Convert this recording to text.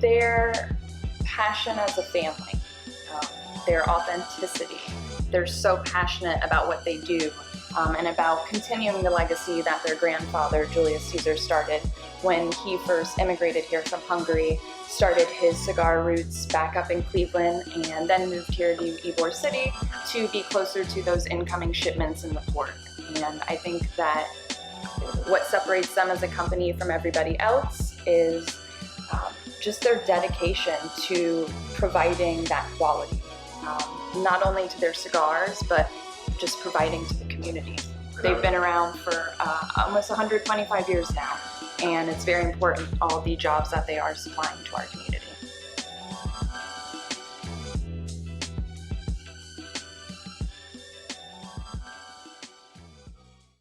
Their passion as a family, their authenticity. They're so passionate about what they do and about continuing the legacy that their grandfather, Julius Caesar, started when he first immigrated here from Hungary, started his cigar roots back up in Cleveland, and then moved here to Ybor City to be closer to those incoming shipments in the port. And I think that what separates them as a company from everybody else is just their dedication to providing that quality, not only to their cigars, but just providing to the community. They've been around for almost 125 years now, and it's very important, all the jobs that they are supplying to our community.